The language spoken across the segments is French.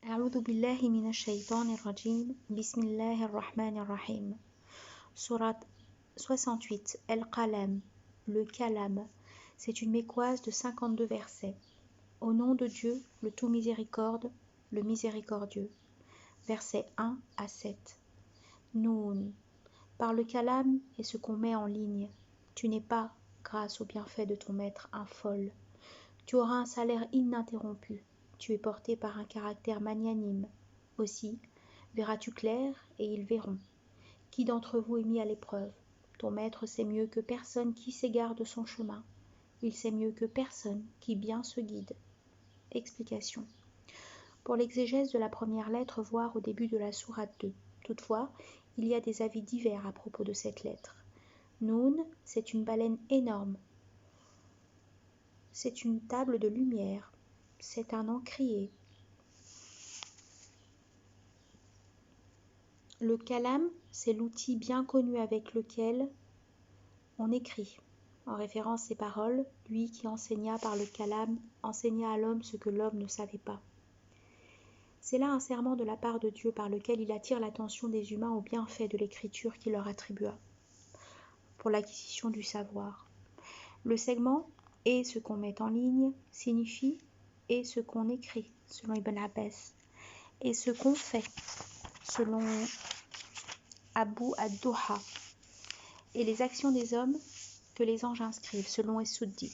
أعوذ بالله من الشيطان الرجيم بسم الله الرحمن الرحيم Surat 68 Al-Qalam, le Kalam. C'est une mécoise de 52 versets. Au nom de Dieu, le tout miséricorde, le miséricordieux. Versets 1 à 7. Noun. Par le Kalam et ce qu'on met en ligne, tu n'es pas, grâce au bienfait de ton maître, un folle. Tu auras un salaire ininterrompu. Tu es porté par un caractère magnanime. Aussi, verras-tu clair et ils verront. Qui d'entre vous est mis à l'épreuve? Ton maître sait mieux que personne qui s'égare de son chemin. Il sait mieux que personne qui bien se guide. Explication. Pour l'exégèse de la première lettre, voir au début de la sourate 2. Toutefois, il y a des avis divers à propos de cette lettre. Noun, c'est une baleine énorme. C'est une table de lumière. C'est un encrier. Le kalam, c'est l'outil bien connu avec lequel on écrit. En référence ces paroles, lui qui enseigna par le kalam, enseigna à l'homme ce que l'homme ne savait pas. C'est là un serment de la part de Dieu par lequel il attire l'attention des humains au bienfait de l'écriture qu'il leur attribua, pour l'acquisition du savoir. Le segment « et ce qu'on met en ligne » signifie « et ce qu'on écrit » selon Ibn Abbas, « et ce qu'on fait » selon Abu ad-Duha, et les actions des hommes que les anges inscrivent selon Es-Suddi.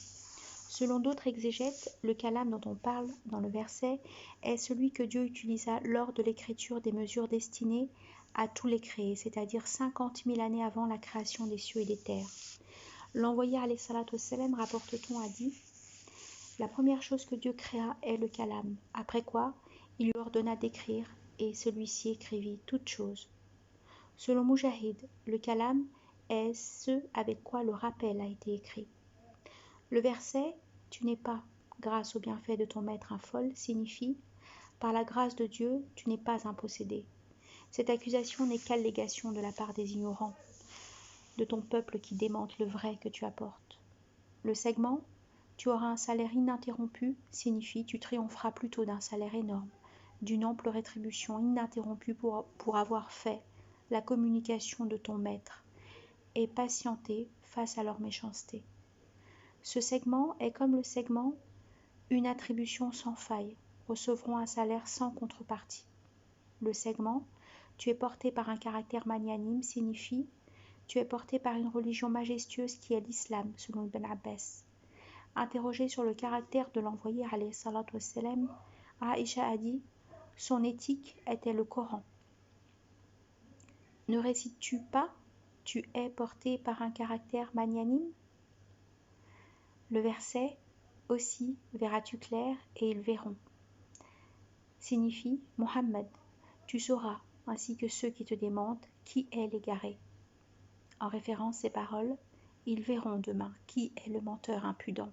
Selon d'autres exégètes, le kalam dont on parle dans le verset est celui que Dieu utilisa lors de l'écriture des mesures destinées à tous les créés, c'est-à-dire 50 000 années avant la création des cieux et des terres. L'envoyé alayhi salatu wassalam, rapporte-t-on, a dit: la première chose que Dieu créa est le kalam, après quoi il lui ordonna d'écrire, et celui-ci écrivit toutes choses. Selon Mujahid, le kalam est ce avec quoi le rappel a été écrit. Le verset « Tu n'es pas, grâce au bienfait de ton maître, un folle » signifie « Par la grâce de Dieu, tu n'es pas un possédé ». Cette accusation n'est qu'allégation de la part des ignorants, de ton peuple qui démente le vrai que tu apportes. Le segment « Tu auras un salaire ininterrompu » signifie « Tu triompheras plutôt d'un salaire énorme, d'une ample rétribution ininterrompue pour avoir fait la communication de ton maître et patienter face à leur méchanceté. » Ce segment est comme le segment « une attribution sans faille, recevront un salaire sans contrepartie ». Le segment « tu es porté par un caractère magnanime » signifie « tu es porté par une religion majestueuse qui est l'islam » selon Ibn Abbas. Interrogée sur le caractère de l'envoyé alayhi salatu wassalam, Aïcha a dit « son éthique était le Coran ». Ne récites-tu pas « tu es porté par un caractère magnanime » Le verset « aussi verras-tu clair et ils verront » signifie « Mohammed, tu sauras, ainsi que ceux qui te démentent, qui est l'égaré ». En référence ces paroles, ils verront demain qui est le menteur impudent.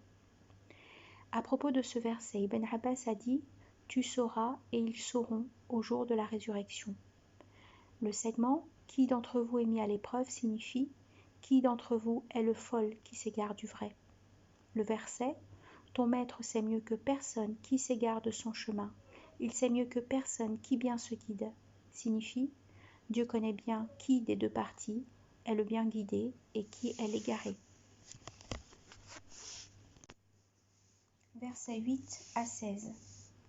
À propos de ce verset, Ibn Abbas a dit « Tu sauras et ils sauront au jour de la résurrection ». Le segment « Qui d'entre vous est mis à l'épreuve » signifie « Qui d'entre vous est le folle qui s'égare du vrai ?» Le verset « Ton maître sait mieux que personne qui s'égare de son chemin, il sait mieux que personne qui bien se guide » signifie « Dieu connaît bien qui des deux parties est le bien guidé et qui est l'égaré. » Versets 8 à 16.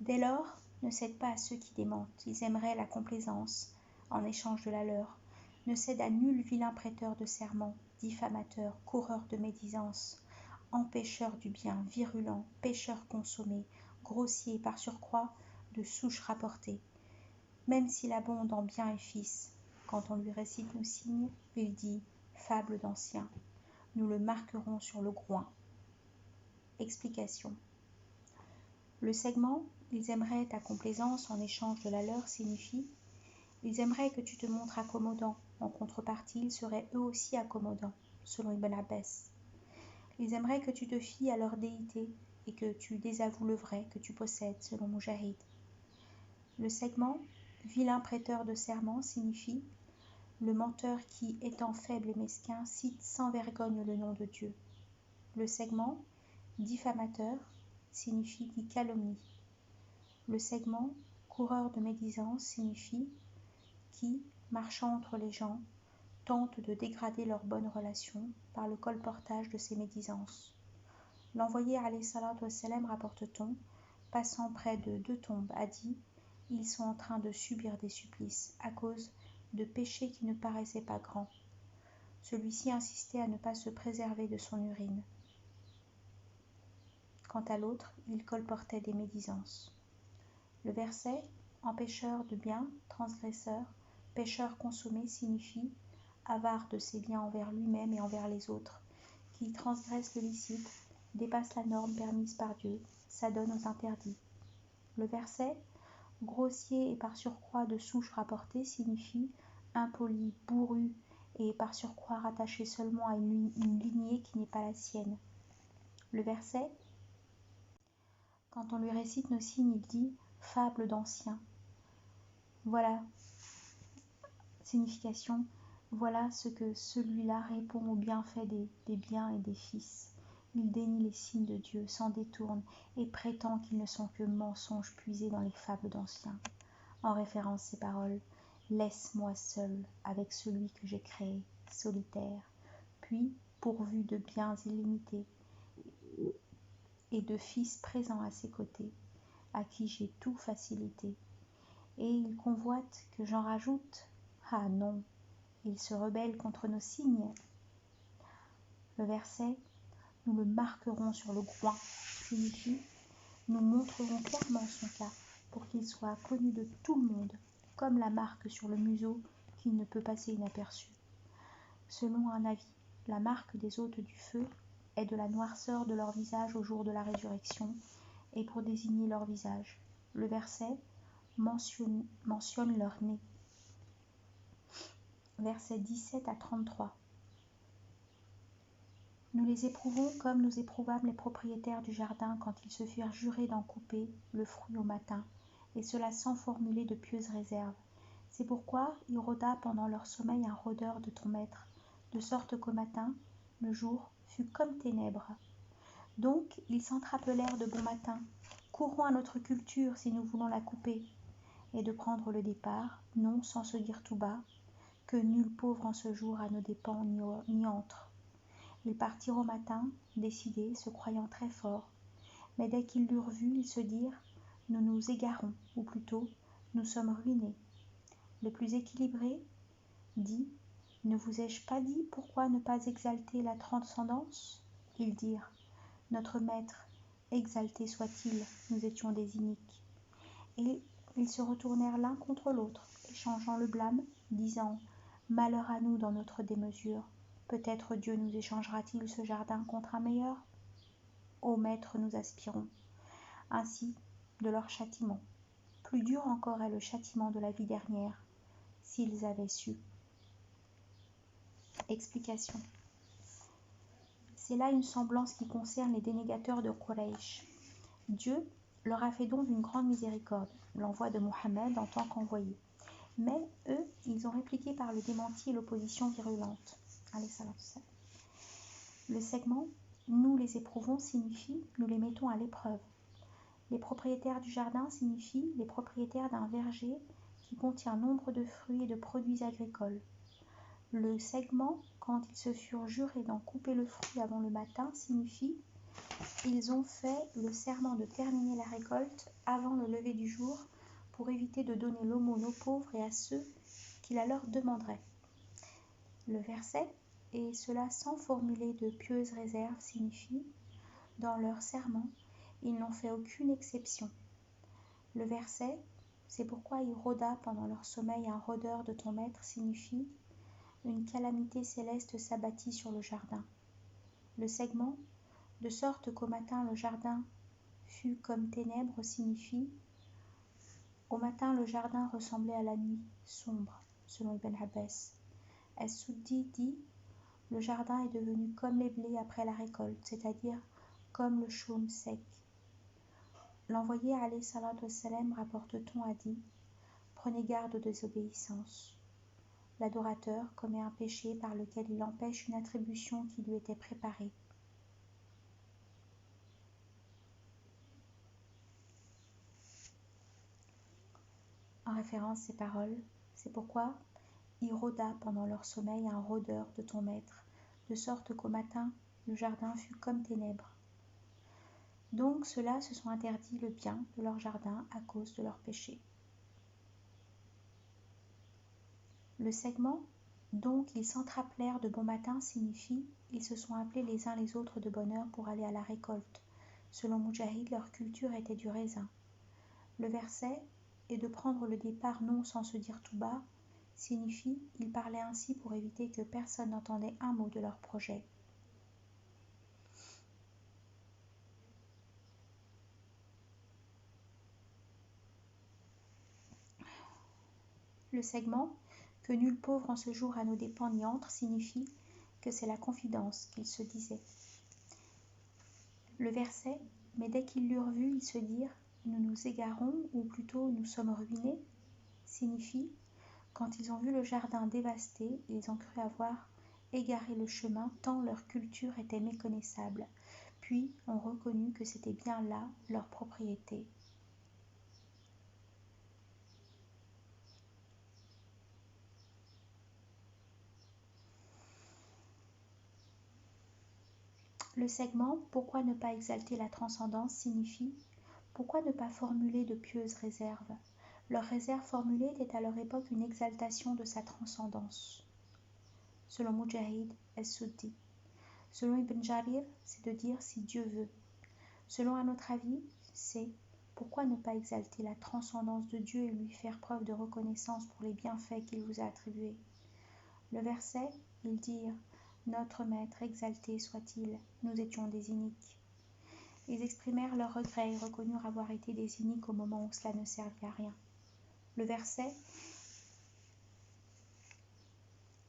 Dès lors, ne cède pas à ceux qui démentent, ils aimeraient la complaisance en échange de la leur. Ne cède à nul vilain prêteur de serment, diffamateur, coureur de médisance, empêcheur du bien, virulent, pécheur consommé, grossier par surcroît, de souche rapportée. Même s'il abonde en bien et fils, quand on lui récite nos signes, il dit « fable d'ancien ». Nous le marquerons sur le groin. Explication. Le segment « Ils aimeraient ta complaisance en échange de la leur » signifie « Ils aimeraient que tu te montres accommodant, en contrepartie ils seraient eux aussi accommodants » selon Ibn Abbas. Ils aimeraient que tu te fies à leur déité et que tu désavoues le vrai que tu possèdes selon Mujahid. Le segment « Vilain prêteur de serment » signifie le menteur qui, étant faible et mesquin, cite sans vergogne le nom de Dieu. Le segment « diffamateur » signifie qui calomnie. Le segment « Coureur de médisance signifie qui, marchant entre les gens, tente de dégrader leurs bonnes relations par le colportage de ces médisances. L'envoyé alayhi salatu wassalam, rapporte-t-on, passant près de 2 tombes, a dit « Ils sont en train de subir des supplices à cause de péchés qui ne paraissaient pas grands. » Celui-ci insistait à ne pas se préserver de son urine. Quant à l'autre, il colportait des médisances. Le verset « empêcheur de biens, transgresseur, pécheur consommé » signifie avare de ses biens envers lui-même et envers les autres, qui transgresse le licite, dépasse la norme permise par Dieu, s'adonne aux interdits. Le verset grossier et par surcroît de souche rapportée signifie impoli, bourru et par surcroît rattaché seulement à une lignée qui n'est pas la sienne. Le verset, quand on lui récite nos signes, il dit « fable d'anciens ». Voilà, signification, voilà ce que celui-là répond aux bienfaits des biens et des fils. Il dénie les signes de Dieu, s'en détourne et prétend qu'ils ne sont que mensonges puisés dans les fables d'anciens. En référence ces paroles, « Laisse-moi seul avec celui que j'ai créé, solitaire, puis pourvu de biens illimités et de fils présents à ses côtés, à qui j'ai tout facilité. Et il convoite que j'en rajoute. Ah non, il se rebelle contre nos signes. » Le verset « Nous le marquerons sur le groin » signifie « Nous montrerons clairement son cas pour qu'il soit connu de tout le monde, comme la marque sur le museau qui ne peut passer inaperçue. » Selon un avis, la marque des hôtes du feu est de la noirceur de leur visage au jour de la résurrection et pour désigner leur visage. Le verset mentionne leur nez. Versets 17 à 33. Nous les éprouvons comme nous éprouvâmes les propriétaires du jardin quand ils se firent jurer d'en couper le fruit au matin, et cela sans formuler de pieuses réserves. C'est pourquoi il rôda pendant leur sommeil un rôdeur de ton maître, de sorte qu'au matin, le jour fut comme ténèbres. Donc ils s'entr'appelèrent de bon matin, courons à notre culture si nous voulons la couper, et de prendre le départ, non sans se dire tout bas, que nul pauvre en ce jour à nos dépens n'y entre. Ils partirent au matin, décidés, se croyant très forts. Mais dès qu'ils l'eurent vu, ils se dirent « Nous nous égarons, ou plutôt, nous sommes ruinés. » Le plus équilibré dit « Ne vous ai-je pas dit pourquoi ne pas exalter la transcendance ?» Ils dirent « Notre maître, exalté soit-il, nous étions des iniques. » Et ils se retournèrent l'un contre l'autre, échangeant le blâme, disant « Malheur à nous dans notre démesure. Peut-être Dieu nous échangera-t-il ce jardin contre un meilleur ? Ô maître, nous aspirons. » Ainsi, de leur châtiment. Plus dur encore est le châtiment de la vie dernière, s'ils avaient su. Explication. C'est là une semblance qui concerne les dénégateurs de Quraysh. Dieu leur a fait don d'une grande miséricorde, l'envoi de Mohammed en tant qu'envoyé. Mais eux, ils ont répliqué par le démenti et l'opposition virulente. Le segment « Nous les éprouvons » signifie « Nous les mettons à l'épreuve ». Les propriétaires du jardin signifient les propriétaires d'un verger qui contient nombre de fruits et de produits agricoles. Le segment « Quand ils se furent jurés d'en couper le fruit avant le matin » signifie « Ils ont fait le serment de terminer la récolte avant le lever du jour pour éviter de donner l'aumône aux pauvres et à ceux qui la leur demanderaient. » Le verset « Et cela sans formuler de pieuses réserves » signifie « Dans leur serment, ils n'ont fait aucune exception. » Le verset « C'est pourquoi il rôda pendant leur sommeil un rôdeur de ton maître » signifie « Une calamité céleste s'abattit sur le jardin. » Le segment « De sorte qu'au matin le jardin fut comme ténèbres » signifie « Au matin le jardin ressemblait à la nuit sombre » selon Ibn Abbas. As-Suddi dit « Le jardin est devenu comme les blés après la récolte, c'est-à-dire comme le chaume sec. » L'envoyé alayhi salatu wassalam, rapporte-t-on, a dit « Prenez garde aux désobéissances. » L'adorateur commet un péché par lequel il empêche une attribution qui lui était préparée. référence ces paroles, c'est pourquoi il rôda pendant leur sommeil un rôdeur de ton maître, de sorte qu'au matin le jardin fut comme ténèbres. Donc ceux-là se sont interdits le bien de leur jardin à cause de leurs péchés. Le segment « Donc ils s'entrappelèrent de bon matin » signifie « Ils se sont appelés les uns les autres de bonne heure pour aller à la récolte ». Selon Mujahid, leur culture était du raisin. Le verset « Et de prendre le départ non sans se dire tout bas » signifie « Ils parlaient ainsi pour éviter que personne n'entendait un mot de leur projet ». Le segment « Que nul pauvre en ce jour à nos dépens n'y entre » signifie que c'est la confidence qu'ils se disaient. Le verset « Mais dès qu'ils l'eurent vu, ils se dirent « Nous nous égarons, ou plutôt nous sommes ruinés » signifie « Quand ils ont vu le jardin dévasté, ils ont cru avoir égaré le chemin tant leur culture était méconnaissable, puis ont reconnu que c'était bien là leur propriété. » Le segment « Pourquoi ne pas exalter la transcendance » signifie « Pourquoi ne pas formuler de pieuses réserves ?» Leur réserve formulée était à leur époque une exaltation de sa transcendance. Selon Mujahid el-Suddi. Selon Ibn Jarir, c'est de dire « si Dieu veut ». Selon un autre avis, c'est « pourquoi ne pas exalter la transcendance de Dieu et lui faire preuve de reconnaissance pour les bienfaits qu'il vous a attribués ?» Le verset, ils dirent « Notre Maître, exalté soit-il, nous étions des iniques. » Ils exprimèrent leur regret et reconnurent avoir été des iniques au moment où cela ne servait à rien. Le verset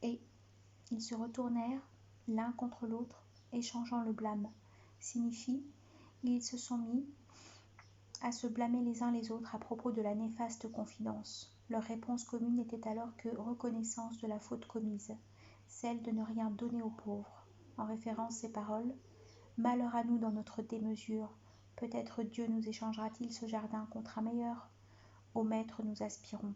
et ils se retournèrent l'un contre l'autre, échangeant le blâme, signifie ils se sont mis à se blâmer les uns les autres à propos de la néfaste confidence. Leur réponse commune n'était alors que reconnaissance de la faute commise, celle de ne rien donner aux pauvres. En référence ces paroles, malheur à nous dans notre démesure, peut-être Dieu nous échangera-t-il ce jardin contre un meilleur. Au Maître nous aspirons.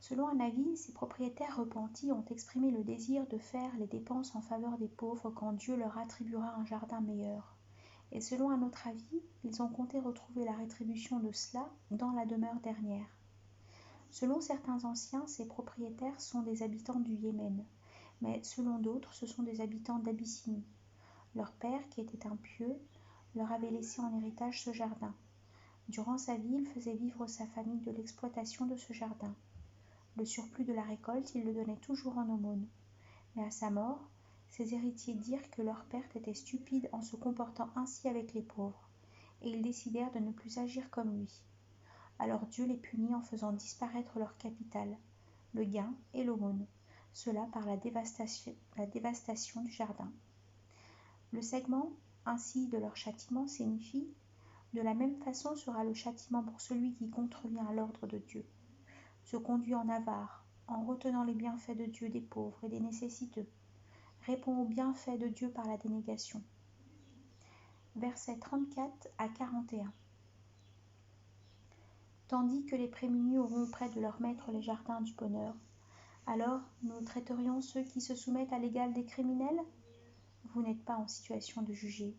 Selon un avis, ces propriétaires repentis ont exprimé le désir de faire les dépenses en faveur des pauvres quand Dieu leur attribuera un jardin meilleur. Et selon un autre avis, ils ont compté retrouver la rétribution de cela dans la demeure dernière. Selon certains anciens, ces propriétaires sont des habitants du Yémen, mais selon d'autres, ce sont des habitants d'Abyssinie. Leur père, qui était un pieux, leur avait laissé en héritage ce jardin. Durant sa vie, il faisait vivre sa famille de l'exploitation de ce jardin. Le surplus de la récolte, il le donnait toujours en aumône. Mais à sa mort, ses héritiers dirent que leur père était stupide en se comportant ainsi avec les pauvres, et ils décidèrent de ne plus agir comme lui. Alors Dieu les punit en faisant disparaître leur capital, le gain et l'aumône, cela par la dévastation du jardin. Le segment ainsi de leur châtiment signifie « De la même façon sera le châtiment pour celui qui contrevient à l'ordre de Dieu, se conduit en avare, en retenant les bienfaits de Dieu des pauvres et des nécessiteux, répond aux bienfaits de Dieu par la dénégation. » Versets 34 à 41. Tandis que les prémunis auront près de leur maître les jardins du bonheur, alors nous traiterions ceux qui se soumettent à l'égal des criminels ? Vous n'êtes pas en situation de juger.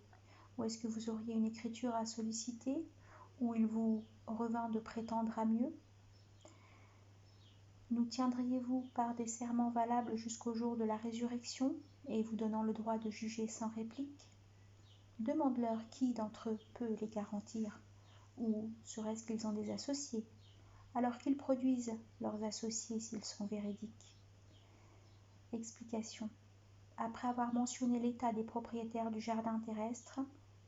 Ou est-ce que vous auriez une écriture à solliciter, ou il vous revint de prétendre à mieux ? Nous tiendriez-vous par des serments valables jusqu'au jour de la résurrection, et vous donnant le droit de juger sans réplique ? Demande-leur qui d'entre eux peut les garantir, ou serait-ce qu'ils ont des associés, alors qu'ils produisent leurs associés s'ils sont véridiques. Explication. Après avoir mentionné l'état des propriétaires du jardin terrestre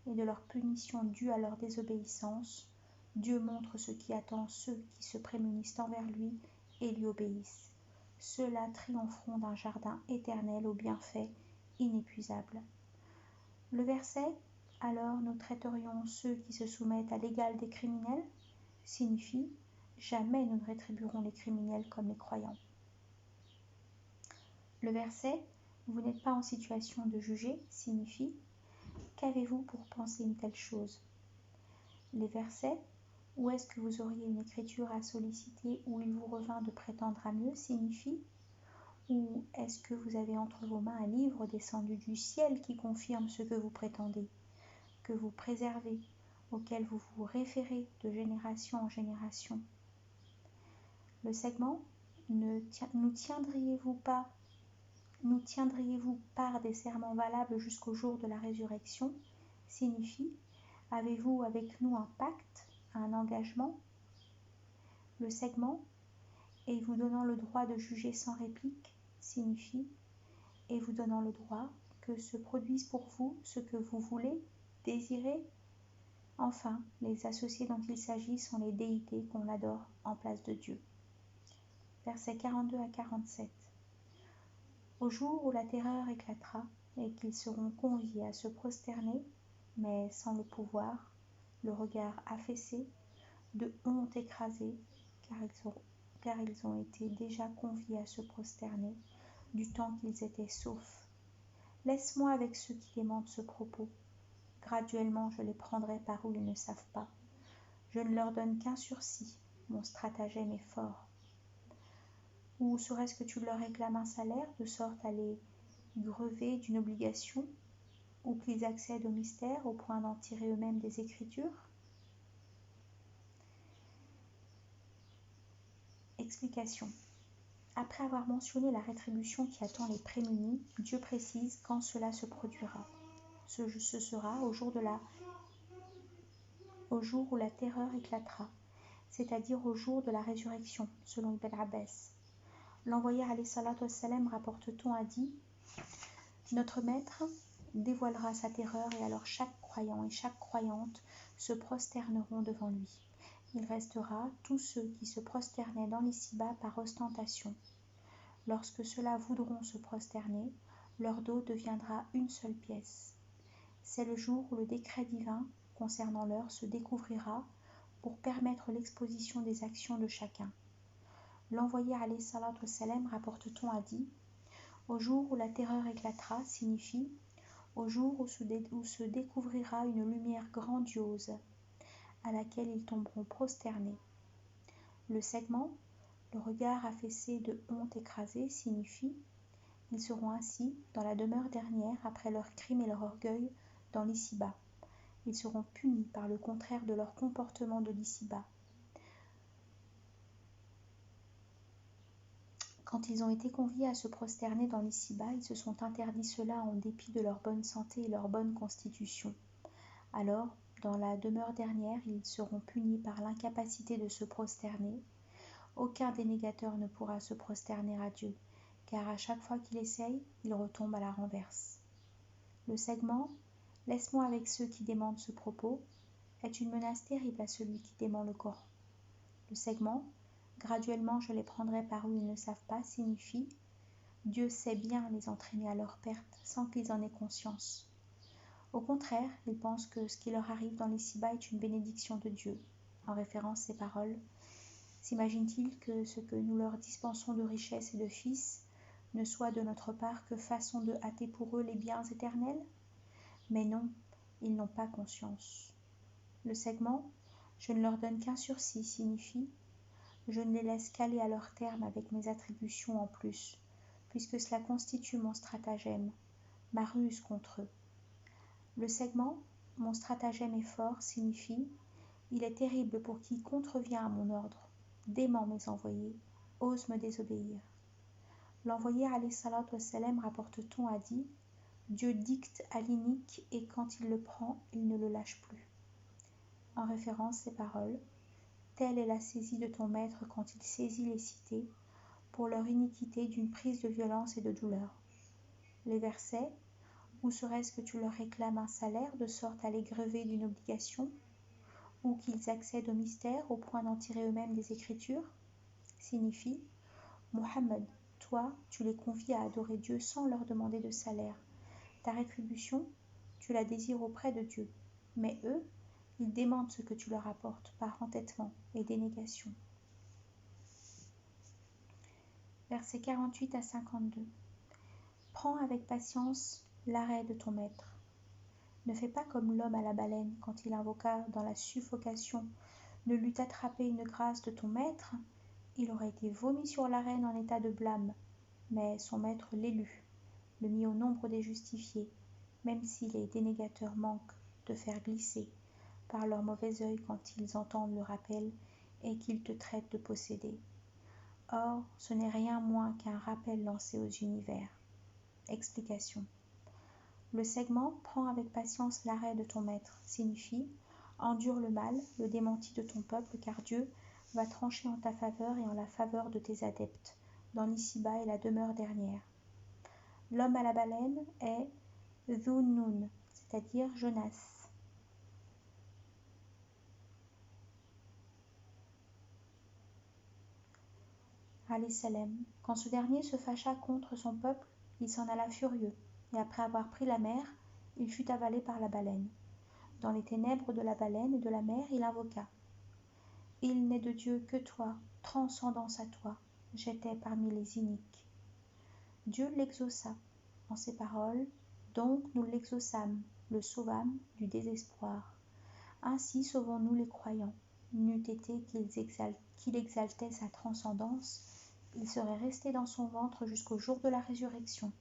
et de leur punition due à leur désobéissance, Dieu montre ce qui attend ceux qui se prémunissent envers lui et lui obéissent. Ceux-là triompheront d'un jardin éternel aux bienfaits inépuisables. Le verset « Alors nous traiterions ceux qui se soumettent à l'égal des criminels » signifie « Jamais nous ne rétribuerons les criminels comme les croyants ». Le verset « Vous n'êtes pas en situation de juger » signifie « Qu'avez-vous pour penser une telle chose ?» Les versets Ou est-ce que vous auriez une écriture à solliciter où il vous revint de prétendre à mieux signifie? Ou est-ce que vous avez entre vos mains un livre descendu du ciel qui confirme ce que vous prétendez, que vous préservez, auquel vous vous référez de génération en génération? Le segment nous tiendriez-vous par des serments valables jusqu'au jour de la résurrection signifie avez-vous avec nous un pacte, un engagement? Le segment et vous donnant le droit de juger sans réplique signifie et vous donnant le droit que se produise pour vous ce que vous voulez, désirez. Enfin, les associés dont il s'agit sont les déités qu'on adore en place de Dieu. Versets 42 à 47. Au jour où la terreur éclatera et qu'ils seront conviés à se prosterner, mais sans le pouvoir, le regard affaissé, de honte écrasée, car ils ont été déjà conviés à se prosterner, du temps qu'ils étaient saufs. Laisse-moi avec ceux qui démentent ce propos. Graduellement, je les prendrai par où ils ne savent pas. Je ne leur donne qu'un sursis, mon stratagème est fort. Ou serait-ce que tu leur réclames un salaire, de sorte à les grever d'une obligation, ou qu'ils accèdent au mystère au point d'en tirer eux-mêmes des Écritures? Explication. Après avoir mentionné la rétribution qui attend les prémunis, Dieu précise quand cela se produira. Ce sera au jour où la terreur éclatera, c'est-à-dire au jour de la résurrection, selon Ibn Abbas. L'envoyé alayhi salatu wassalam, rapporte-t-on, a dit « Notre Maître dévoilera sa terreur et alors chaque croyant et chaque croyante se prosterneront devant lui. Il restera tous ceux qui se prosternaient dans l'ici-bas par ostentation. Lorsque ceux-là voudront se prosterner, leur dos deviendra une seule pièce. C'est le jour où le décret divin concernant l'heure se découvrira pour permettre l'exposition des actions de chacun. L'envoyé alayhi salatu wassalam, rapporte-t-on, a dit « Au jour où la terreur éclatera » signifie « au jour où se découvrira une lumière grandiose à laquelle ils tomberont prosternés ». Le segment « le regard affaissé de honte écrasée » signifie « ils seront ainsi dans la demeure dernière après leur crime et leur orgueil dans l'ici-bas. Ils seront punis par le contraire de leur comportement de l'ici-bas. Quand ils ont été conviés à se prosterner dans l'ici-bas, ils se sont interdits cela en dépit de leur bonne santé et leur bonne constitution. Alors, dans la demeure dernière, ils seront punis par l'incapacité de se prosterner. Aucun dénégateur ne pourra se prosterner à Dieu, car à chaque fois qu'il essaye, il retombe à la renverse. Le segment « Laisse-moi avec ceux qui démentent ce propos » est une menace terrible à celui qui dément le Coran. Le segment « Graduellement je les prendrai par où ils ne savent pas » signifie « Dieu sait bien les entraîner à leur perte sans qu'ils en aient conscience. » Au contraire, ils pensent que ce qui leur arrive dans l'ici-bas est une bénédiction de Dieu. En référence à ces paroles, s'imaginent-ils que ce que nous leur dispensons de richesses et de fils ne soit de notre part que façon de hâter pour eux les biens éternels? Mais non, ils n'ont pas conscience. Le segment « Je ne leur donne qu'un sursis » signifie « Je ne les laisse qu'aller à leur terme avec mes attributions en plus, puisque cela constitue mon stratagème, ma ruse contre eux. » Le segment « Mon stratagème est fort » signifie « Il est terrible pour qui contrevient à mon ordre, dément mes envoyés, ose me désobéir. » L'envoyé alayhi salatu wassalam, rapporte-t-on, a dit « Dieu dicte à l'inique et quand il le prend, il ne le lâche plus. » En référence à ces paroles, telle est la saisie de ton maître quand il saisit les cités pour leur iniquité d'une prise de violence et de douleur. Les versets « Ou serait-ce que tu leur réclames un salaire de sorte à les grever d'une obligation, ou qu'ils accèdent au mystère au point d'en tirer eux-mêmes des Écritures » signifie « Mohammed, toi, tu les convies à adorer Dieu sans leur demander de salaire. Ta rétribution, tu la désires auprès de Dieu. Mais eux, ils démentent ce que tu leur apportes par entêtement et dénégation. » Versets 48 à 52. Prends avec patience l'arrêt de ton maître. Ne fais pas comme l'homme à la baleine quand il invoqua dans la suffocation ne l'eût attrapé une grâce de ton maître, il aurait été vomi sur l'arène en état de blâme. Mais son maître l'élut, le mit au nombre des justifiés, même si les dénégateurs manquent de faire glisser par leur mauvais œil quand ils entendent le rappel et qu'ils te traitent de possédé. Or, ce n'est rien moins qu'un rappel lancé aux univers. Explication. Le segment « Prends avec patience l'arrêt de ton maître » signifie « Endure le mal, le démenti de ton peuple, car Dieu va trancher en ta faveur et en la faveur de tes adeptes, dans l'ici-bas et la demeure dernière. » L'homme à la baleine est Dhun-Nun, c'est-à-dire Jonas. Alayhi salam. Quand ce dernier se fâcha contre son peuple, il s'en alla furieux, et après avoir pris la mer, il fut avalé par la baleine. Dans les ténèbres de la baleine et de la mer, il invoqua. Il n'est de Dieu que toi, transcendance à toi, j'étais parmi les iniques. Dieu l'exauça en ces paroles, donc nous l'exauçâmes, le sauvâmes du désespoir. Ainsi sauvons-nous les croyants. N'eût été qu'il exaltait sa transcendance, il serait resté dans son ventre jusqu'au jour de la résurrection.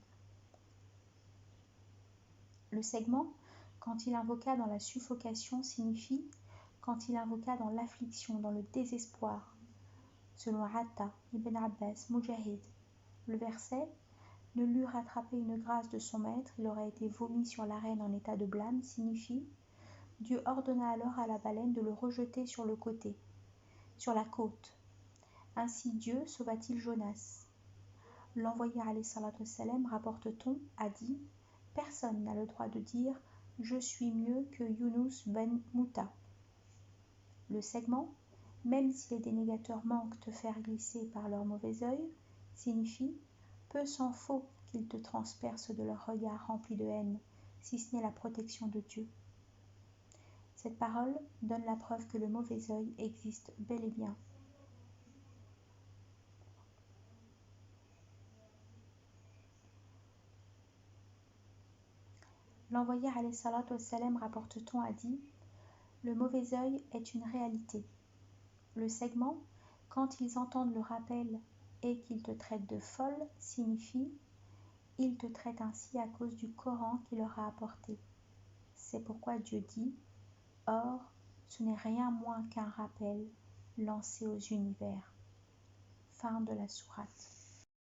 Le segment, quand il invoqua dans la suffocation, signifie quand il invoqua dans l'affliction, dans le désespoir. Selon Atta, Ibn Abbas, Mujahid, le verset « Ne l'eût rattrapé une grâce de son maître, il aurait été vomi sur l'arène en état de blâme » signifie Dieu ordonna alors à la baleine de le rejeter sur le côté, sur la côte. Ainsi Dieu sauva-t-il Jonas. L'envoyé alayhi salatu wassalam, rapporte-t-on, a dit « Personne n'a le droit de dire « Je suis mieux que Yunus ben Mouta ». Le segment, même si les dénégateurs manquent de faire glisser par leur mauvais œil, signifie « Peu s'en faut qu'ils te transpercent de leur regard rempli de haine, si ce n'est la protection de Dieu. » Cette parole donne la preuve que le mauvais œil existe bel et bien. L'envoyé alayhi salatu wassalam, rapporte-t-on, a dit « Le mauvais œil est une réalité. » Le segment « Quand ils entendent le rappel et qu'ils te traitent de folle » signifie « Ils te traitent ainsi à cause du Coran qu'il leur a apporté. » C'est pourquoi Dieu dit « Or, ce n'est rien moins qu'un rappel lancé aux univers. » Fin de la sourate.